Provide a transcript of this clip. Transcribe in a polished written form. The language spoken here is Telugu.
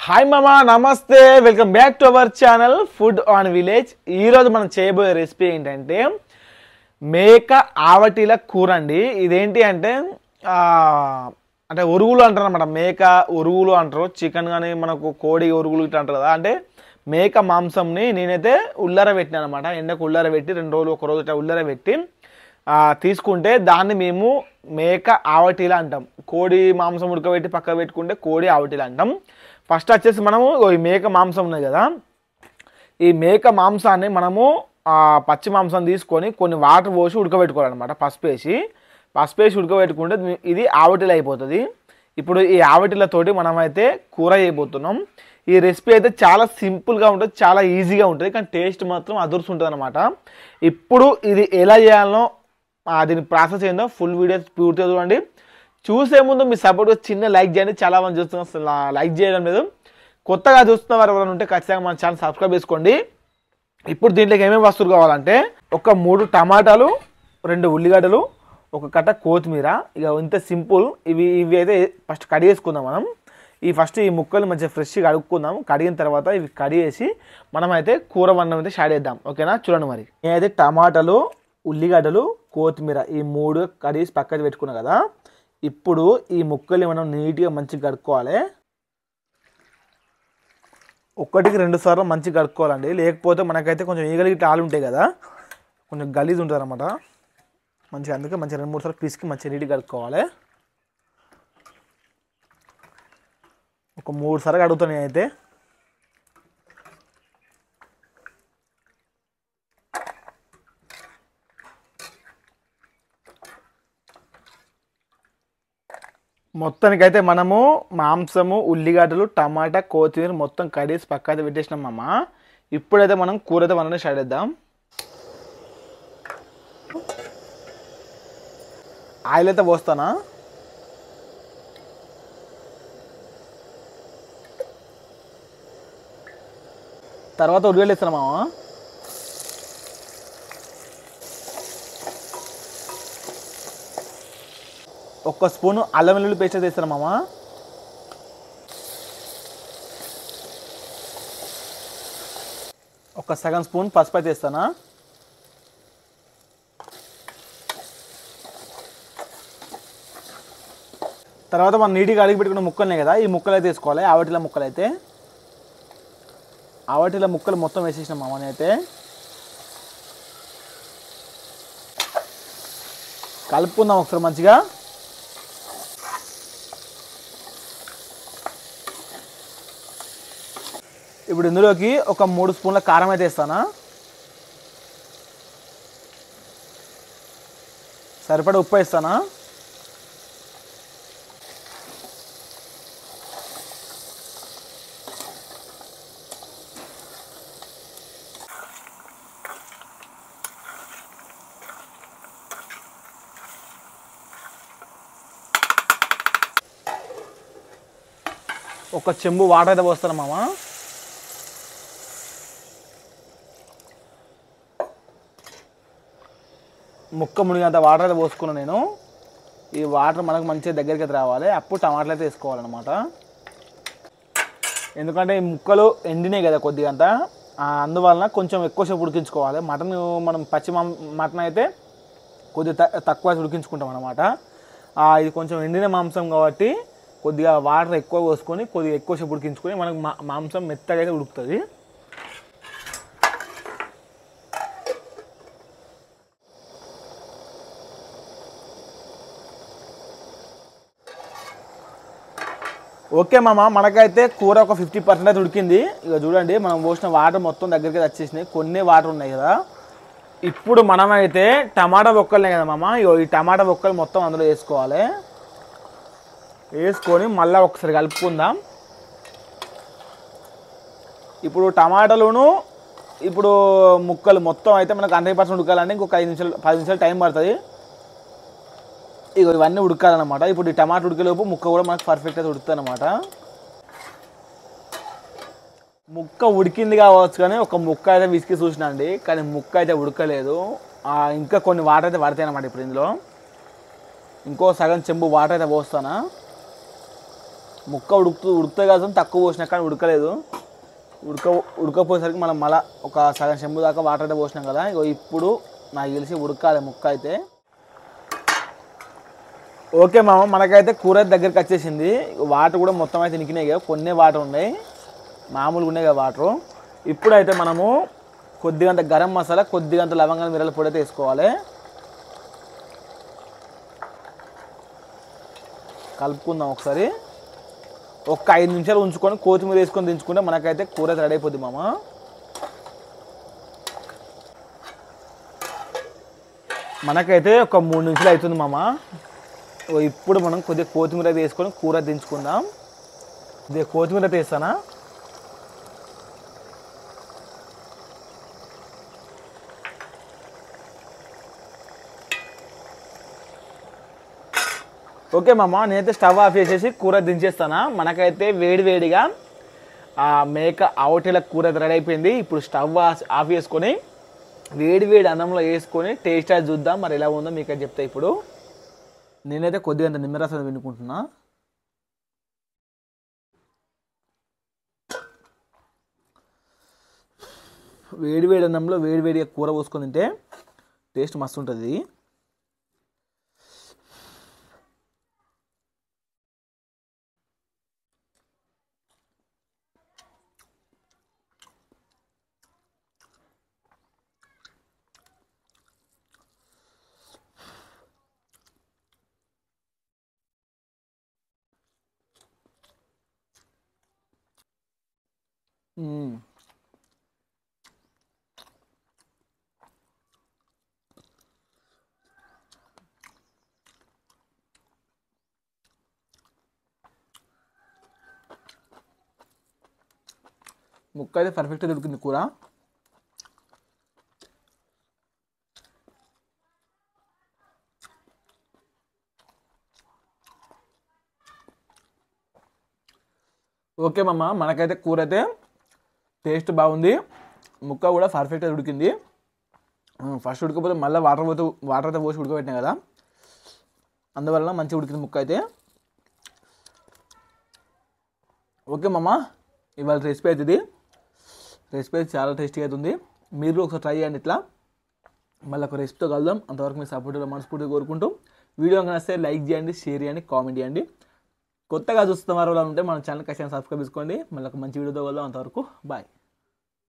హాయ్ మామా నమస్తే welcome back to our channel food on village. ఈరోజు మనం చేయబోయే రెసిపీ ఏంటంటే మేక ఆవటీల కూర అండి. ఇదేంటి అంటే అంటే ఉరుగులు అంటారు అన్నమాట. మేక ఉరుగులు అంటారు. చికెన్ కానీ మనకు కోడి ఉరుగులు ఇట్లా అంటారు కదా. అంటే మేక మాంసంని నేనైతే ఉల్లర పెట్టినా అనమాట. ఎండకు ఉల్లర పెట్టి 2 రోజులు 1 రోజు ఇట్లా ఉల్లర పెట్టి తీసుకుంటే దాన్ని మేము మేక ఆవటీల అంటాం. కోడి మాంసం ఉడకబెట్టి పక్క పెట్టుకుంటే కోడి ఆవటీల అంటాం. ఫస్ట్ వచ్చేసి మనము ఈ మేక మాంసం ఉన్నది కదా, ఈ మేక మాంసాన్ని మనము పచ్చి మాంసం తీసుకొని కొన్ని వాటర్ పోసి ఉడకబెట్టుకోవాలన్నమాట. పసుపు వేసి ఉడకబెట్టుకుంటే ఇది ఆవటీల అయిపోతుంది. ఇప్పుడు ఈ ఆవటీలతోటి మనమైతే కూర చేయబోతున్నాం. ఈ రెసిపీ అయితే చాలా సింపుల్గా ఉంటుంది, చాలా ఈజీగా ఉంటుంది, కానీ టేస్ట్ మాత్రం అదుర్స్ ఉంటుంది అనమాట. ఇప్పుడు ఇది ఎలా చేయాలనో దీని ప్రాసెస్ ఏందో ఫుల్ వీడియో పూర్తిగా చూడండి. చూసే ముందు మీ సపోర్ట్గా చిన్న లైక్ చేయండి. చాలా మంది చూస్తున్నారు లైక్ చేయడం లేదు. కొత్తగా చూస్తున్న వారు ఎవరైనా ఉంటే ఖచ్చితంగా మన ఛానల్ సబ్స్క్రైబ్ చేసుకోండి. ఇప్పుడు దీంట్లోకి ఏమేమి వస్తువులు కావాలంటే ఒక 3 టమాటాలు, 2 ఉల్లిగడ్డలు, ఒక కట్ట కొత్తిమీర. ఇక ఇంత సింపుల్. ఇవి అయితే ఫస్ట్ కడిగేసుకుందాం మనం. ఈ ముక్కలు మంచిగా ఫ్రెష్గా కడుక్కుందాం. కడిగిన తర్వాత ఇవి కడిగేసి మనమైతే కూర వండడం అయితే స్టార్ట్ చేద్దాం. ఓకేనా, చూడండి. మరి నేనైతే టమాటాలు, ఉల్లిగడ్డలు, కొత్తిమీర ఈ 3 కడిగేసి పక్కన పెట్టుకున్నాం కదా. ఇప్పుడు ఈ ముక్కల్ని మనం నీట్గా మంచిగా కడుక్కోవాలి. 1కి 2 సార్లు మంచిగా కడుక్కోవాలండి. లేకపోతే మనకైతే కొంచెం ఈగలికి టాలు ఉంటాయి కదా, కొంచెం గలీజ్ ఉంటుంది అనమాట. మంచిగా అందుకే మంచిగా 2-3 సార్లు పిసికి మంచిగా నీట్గా కడుక్కోవాలి. ఒక 3 సార్లు కడుగుతాను నేనైతే. మొత్తానికైతే మనము మాంసము, ఉల్లిగడ్డలు, టమాటా, కొత్తిమీర మొత్తం కడిగేసి పక్క అయితే పెట్టేసినాం అమ్మ. ఇప్పుడైతే మనం కూర అయితే వండడం స్టార్ట్ చేద్దాం. ఆయిల్ అయితే పోస్తానా. తర్వాత ఉల్లిగడ్డలు వేస్తానమ్మా. ఒక స్పూను అల్లం వెల్లుల్లి పేస్ట్ అయితే వేస్తాను మామ. ఒక సగం స్పూన్ పసుపు అయితే వేస్తానా. తర్వాత మనం నీట్గా అడిగి పెట్టుకున్న ముక్కలున్నాయి కదా, ఈ ముక్కలు అయితే వేసుకోవాలి. ఆవటిల ముక్కలు మొత్తం వేసేసిన మామని అయితే కలుపుకుందాం ఒకసారి మంచిగా. ఇప్పుడు ఇందులోకి ఒక 3 స్పూన్ల కారం అయితే వేస్తానా. సరిపడా ఉప్పు వేస్తానా. ఒక చెంబు వాటర్ అయితే పోస్తాను మామ. ముక్క మునిగంత వాటర్ అయితే పోసుకున్నాను నేను. ఈ వాటర్ మనకు మంచిగా దగ్గరికి అయితే రావాలి. అప్పుడు టమాటాలు అయితే వేసుకోవాలన్నమాట. ఎందుకంటే ఈ ముక్కలు ఎండినాయి కదా కొద్దిగా అంతా, అందువలన కొంచెం ఎక్కువసేపు ఉడికించుకోవాలి. మనం మటన్ అయితే కొద్దిగా తక్కువ ఉడికించుకుంటాం అన్నమాట. ఇది కొంచెం ఎండిన మాంసం కాబట్టి కొద్దిగా వాటర్ ఎక్కువ పోసుకొని కొద్దిగా ఎక్కువసేపు ఉడికించుకొని మనకు మాంసం మెత్తగా అయితే ఉడుకుతుంది. ఓకే మామ, మనకైతే కూర ఒక 50% అయితే ఉడికింది. ఇక చూడండి, మనం పోసిన వాటర్ మొత్తం దగ్గరికి వచ్చేసినాయి. కొన్ని వాటర్ ఉన్నాయి కదా. ఇప్పుడు మనమైతే టమాటా బొక్కలున్నాయి కదా మామ, ఈ టమాటా బొక్కలు మొత్తం అందులో వేసుకోవాలి. వేసుకొని మళ్ళీ ఒకసారి కలుపుకుందాం. ఇప్పుడు టమాటాలును ఇప్పుడు ముక్కలు మొత్తం అయితే మనకు 100% ఉడకాలంటే ఇంకొక 10 నిమిషాలు టైం పడుతుంది. ఇవన్నీ ఉడకాలన్నమాట. ఇప్పుడు ఈ టమాటా ఉడికేలోపు ముక్క కూడా మనకు పర్ఫెక్ట్ అయితే ఉడుకుతుంది అనమాట. ముక్క ఉడికింది కావచ్చు, కానీ ఒక ముక్క అయితే విసికి చూసినా అండి, కానీ ముక్క అయితే ఉడకలేదు. ఇంకా కొన్ని వాటర్ అయితే పడతాయి అన్నమాట. ఇప్పుడు ఇందులో ఇంకో సగం చెంబు వాటర్ అయితే పోస్తానా. ముక్క ఉడుకుతే కదా తక్కువ పోసినా కానీ ఉడకలేదు. ఉడకపోయేసరికి మనం మళ్ళీ ఒక సగం చెంబు దాకా వాటర్ అయితే పోసినాం కదా. ఇగో ఇప్పుడు నాకు తెలిసి ఉడకాలి ముక్క అయితే. ఓకే మామ, మనకైతే కూర దగ్గరికి వచ్చేసింది. వాటర్ కూడా మొత్తం అయితే నింకినాయి కదా, కొన్ని వాటర్ ఉన్నాయి, మామూలుగా ఉన్నాయి కదా వాటరు. ఇప్పుడైతే మనము కొద్దిగంత గరం మసాలా, కొద్దిగంత లవంగాల మిరల పొడి అయితే వేసుకోవాలి. కలుపుకుందాం ఒకసారి. ఒక 5 నిమిషాలు ఉంచుకొని కొత్తిమీర వేసుకొని దించుకుంటే మనకైతే కూర రెడీ అయిపోద్ది మామ. మనకైతే ఒక 3 నిమిషాలు అవుతుంది మామ. ఇప్పుడు మనం కొద్దిగా కొత్తిమీర వేసుకొని కూర దించుకుందాం. కొద్దిగా కొత్తిమీర వేస్తానా. ఓకే మామ, నేనైతే స్టవ్ ఆఫ్ చేసేసి కూర దించేస్తానా. మనకైతే వేడివేడిగా మేక ఆవటీల కూర రెడీ అయిపోయింది. ఇప్పుడు స్టవ్ ఆఫ్ చేసుకొని వేడివేడి అన్నంలో వేసుకొని టేస్ట్ అది చూద్దాం మరి ఎలా ఉందో మీకు చెప్తా. ఇప్పుడు నేనైతే కొద్దిగా నిమ్మరసం వినుకుంటున్నా. వేడివేడి అన్నంలో వేడివేడిగా కూర పోసుకొని తింటే టేస్ట్ మస్తు ఉంటుంది. ముక్క అయితే పర్ఫెక్ట్గా దొరికింది కూర. ఓకే మామ, మనకైతే కూర అయితే టేస్ట్ బాగుంది. ముక్క కూడా పర్ఫెక్ట్గా ఉడికింది. ఫస్ట్ ఉడకపోతే మళ్ళీ వాటర్ అయితే పోసి ఉడకబెట్టినా కదా, అందువలన మంచిగా ఉడికింది ముక్క అయితే. ఓకే మామ, ఇవాళ రెసిపీ అవుతుంది. రెసిపీ అయితే చాలా టేస్టీగా అవుతుంది. మీరు ఒకసారి ట్రై చేయండి ఇట్లా. మళ్ళీ ఒక రెసిపీతో కలుద్దాం. అంతవరకు మీరు సపోర్ట్గా మనస్ఫూర్తిగా కోరుకుంటూ వీడియో నచ్చితే లైక్ చేయండి, షేర్ చేయండి, కామెంట్ చేయండి. కొత్తగా చూస్తున్న వారు ఉంటే మన ఛానల్ ఖచ్చితంగా సబ్స్క్రైబ్ చేసుకోండి. మళ్ళీ ఒక మంచి వీడియోతో కలుద్దాం. అంతవరకు బాయ్.